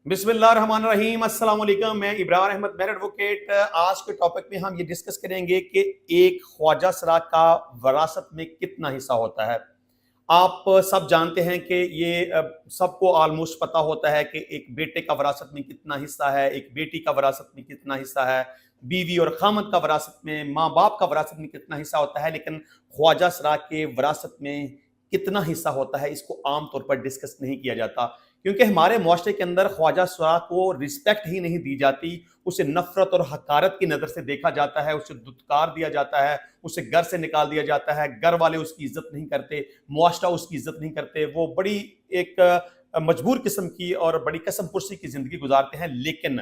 बिस्मिल्लाहिर्रहमानिर्रहीम। अस्सलाम वालेकुम। मैं इब्रार अहमद मेहर एडवोकेट। आज के टॉपिक में हम ये डिस्कस करेंगे कि एक ख्वाजा सरा का वरासत में कितना हिस्सा होता है। आप सब जानते हैं कि ये सबको ऑलमोस्ट पता होता है कि एक बेटे का वरासत में कितना हिस्सा है, एक बेटी का वरासत में कितना हिस्सा है, बीवी और खामद का वरासत में, माँ बाप का वरासत में कितना हिस्सा होता है। लेकिन ख्वाजा सरा के वरासत में कितना हिस्सा होता है, इसको आम तौर पर डिस्कस नहीं किया जाता, क्योंकि हमारे मुआशरे के अंदर ख्वाजा सरा को रिस्पेक्ट ही नहीं दी जाती। उसे नफरत और हकारत की नज़र से देखा जाता है, उसे दुत्कार दिया जाता है, उसे घर से निकाल दिया जाता है, घर वाले उसकी इज्जत नहीं करते, मुआशरा उसकी इज्जत नहीं करते। वो बड़ी एक मजबूर किस्म की और बड़ी कसम पुरसी की जिंदगी गुजारते हैं। लेकिन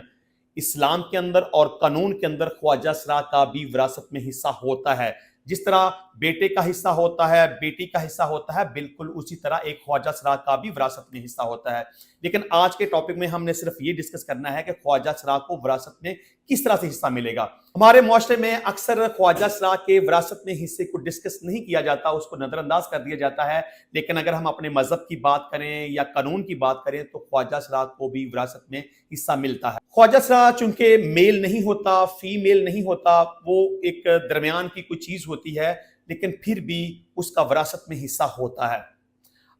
इस्लाम के अंदर और कानून के अंदर ख्वाजा सरा का भी विरासत में हिस्सा होता है। जिस तरह बेटे का हिस्सा होता है, बेटी का हिस्सा होता है, बिल्कुल उसी तरह एक ख्वाजा सरा का भी विरासत में हिस्सा होता है। लेकिन आज के टॉपिक में हमने सिर्फ ये डिस्कस करना है कि ख्वाजा सरा को विरासत में किस तरह से हिस्सा मिलेगा। हमारे मुआशरे में अक्सर ख्वाजा सरा के विरासत में हिस्से को डिस्कस नहीं किया जाता, उसको नजरअंदाज कर दिया जाता है। लेकिन अगर हम अपने मजहब की बात करें या कानून की बात करें तो ख्वाजा सरा को भी विरासत में हिस्सा मिलता है। ख्वाजा सरा चूंकि मेल नहीं होता, फीमेल नहीं होता, वो एक दरमियान की कोई चीज होती है, लेकिन फिर भी उसका विरासत में हिस्सा होता है।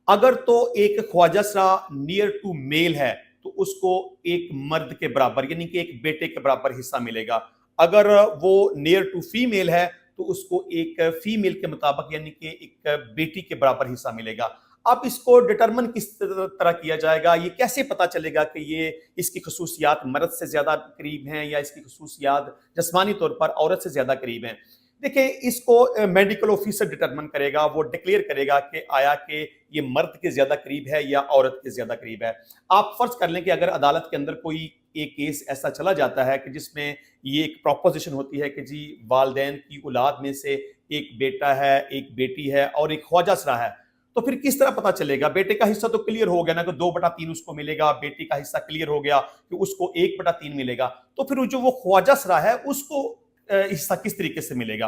अगर तो एक ख्वाजा सरा नियर टू मेल है तो उसको एक मर्द के बराबर यानी कि एक बेटे के बराबर हिस्सा मिलेगा। अगर वो नियर टू फीमेल है तो उसको एक फीमेल के मुताबिक यानी कि एक बेटी के बराबर हिस्सा मिलेगा। अब इसको डिटरमिन किस तरह किया जाएगा, ये कैसे पता चलेगा कि ये इसकी खसूसियात मर्द से ज्यादा करीब हैं या इसकी खसूसियात जिस्मानी तौर पर औरत से ज्यादा करीब हैं। देखिए, इसको मेडिकल ऑफिसर डिटरमिन करेगा, वो डिक्लेयर करेगा कि आया कि ये मर्द के ज्यादा करीब है या औरत के ज्यादा करीब है। आप फर्ज कर लें कि अगर अदालत के अंदर कोई एक केस ऐसा चला जाता है कि जिसमें ये एक प्रोपोजिशन होती है कि जी वालिदैन की औलाद में से एक बेटा है, एक बेटी है और एक ख्वाजा सरा है, तो फिर किस तरह पता चलेगा? बेटे का हिस्सा तो क्लियर हो गया ना कि 2/3 उसको मिलेगा, बेटी का हिस्सा क्लियर हो गया कि उसको 1/3 मिलेगा। तो फिर जो वो ख्वाजा सरा है उसको हिस्सा किस तरीके से मिलेगा?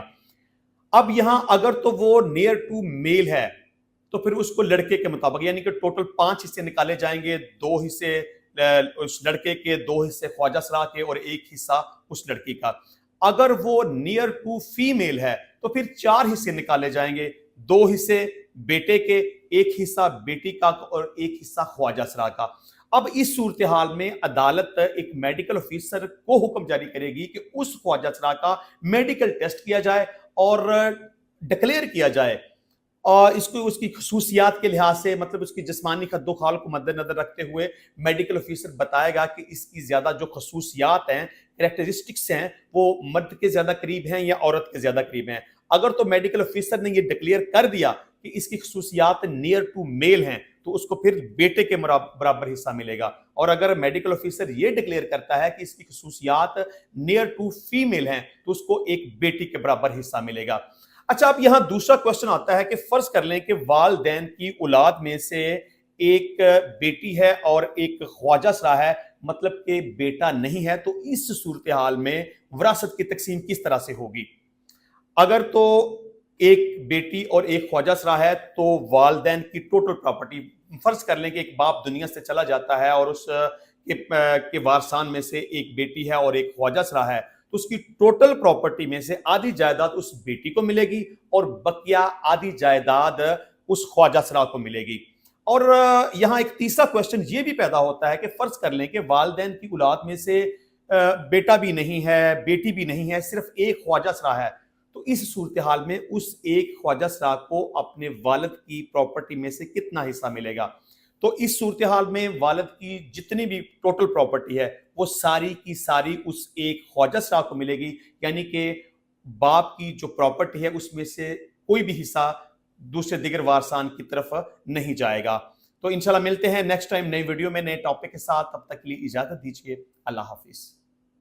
अब यहां अगर तो वो नियर टू मेल है तो फिर उसको लड़के के मुताबिक यानी कि टोटल 5 हिस्से निकाले जाएंगे। 2 हिस्से उस लड़के के, 2 हिस्से ख्वाजा सरा के और 1 हिस्सा उस लड़की का। अगर वो नियर टू फीमेल है तो फिर 4 हिस्से निकाले जाएंगे। 2 हिस्से बेटे के, 1 हिस्सा बेटी का और 1 हिस्सा ख्वाजा सरा का। अब इस सूरत हाल में अदालत एक मेडिकल ऑफिसर को हुक्म जारी करेगी कि उस ख्वाजा सरा का मेडिकल टेस्ट किया जाए और डिक्लेयर किया जाए, और इसको उसकी खसूसियात के लिहाज से, मतलब उसकी जिस्मानी खद्दो खाल को मद्देनजर रखते हुए मेडिकल ऑफिसर बताएगा कि इसकी ज्यादा जो खसूसियात हैं, कैरेक्टरिस्टिक्स हैं, वो मर्द के ज्यादा करीब हैं या औरत के ज्यादा करीब हैं। अगर तो मेडिकल ऑफिसर ने ये डिक्लेयर कर दिया कि इसकी खसूसियात नियर टू मेल हैं तो उसको फिर बेटे के बराबर हिस्सा मिलेगा। और अगर मेडिकल ऑफिसर ये डिक्लेयर करता है कि इसकी खसूसियात नियर टू फीमेल हैं तो उसको एक बेटी के बराबर हिस्सा मिलेगा। अच्छा, अब यहां दूसरा क्वेश्चन आता है कि फर्ज कर लें कि वालिदैन की औलाद में से एक बेटी है और एक ख्वाजा सरा है, मतलब कि बेटा नहीं है, तो इस सूरत हाल में विरासत की तकसीम किस तरह से होगी? अगर तो एक बेटी और एक ख्वाजा सरा है तो वालिदैन की टोटल प्रॉपर्टी, फर्ज कर लें कि एक बाप दुनिया से चला जाता है और उस के वारसान में से एक बेटी है और एक ख्वाजा सरा है, तो उसकी टोटल प्रॉपर्टी में से आधी जायदाद उस बेटी को मिलेगी और बकिया आधी जायदाद उस ख्वाजा सरा को मिलेगी। और यहाँ एक तीसरा क्वेश्चन ये भी पैदा होता है कि फर्ज कर लें कि वालिदैन की औलाद में से बेटा भी नहीं है, बेटी भी नहीं है, सिर्फ एक ख्वाजा सरा है, तो इस सूरत हाल में उस एक ख्वाजा सरा को अपने वालिद की प्रॉपर्टी में से कितना हिस्सा मिलेगा? तो इस सूरत हाल में वालिद की जितनी भी टोटल प्रॉपर्टी है वो सारी की सारी उस एक ख्वाजा सरा को मिलेगी, यानी कि बाप की जो प्रॉपर्टी है उसमें से कोई भी हिस्सा दूसरे दिगर वारसान की तरफ नहीं जाएगा। तो इंशाल्लाह मिलते हैं नेक्स्ट टाइम नई वीडियो में नए टॉपिक के साथ। तब तक के लिए इजाजत दीजिए। अल्लाह हाफिज।